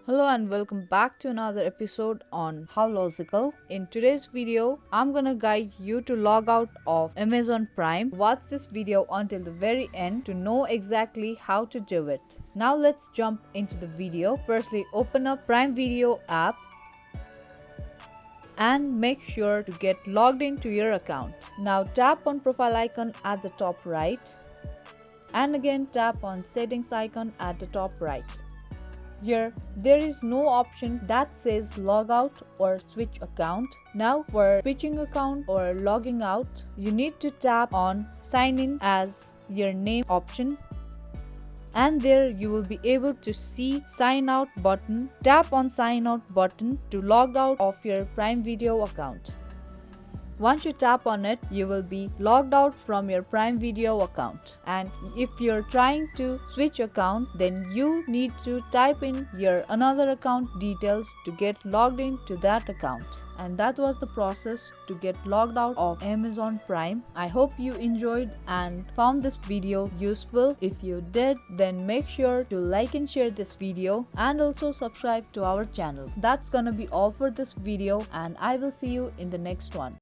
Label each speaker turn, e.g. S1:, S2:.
S1: Hello and welcome back to another episode on How Logical. In today's video, I'm gonna guide you to log out of Amazon Prime. Watch this video until the very end to know exactly how to do it. Now let's jump into the video. Firstly, open up Prime Video app and make sure to get logged into your account. Now tap on profile icon at the top right and again tap on settings icon at the top right. Here, there is no option that says log out or switch account. Now for switching account or logging out, you need to tap on sign in as your name option. And there you will be able to see sign out button. Tap on sign out button to log out of your Prime Video account. Once you tap on it, you will be logged out from your Prime Video account. And if you're trying to switch account, then you need to type in your another account details to get logged into that account. And that was the process to get logged out of Amazon Prime. I hope you enjoyed and found this video useful. If you did, then make sure to like and share this video and also subscribe to our channel. That's gonna be all for this video and I will see you in the next one.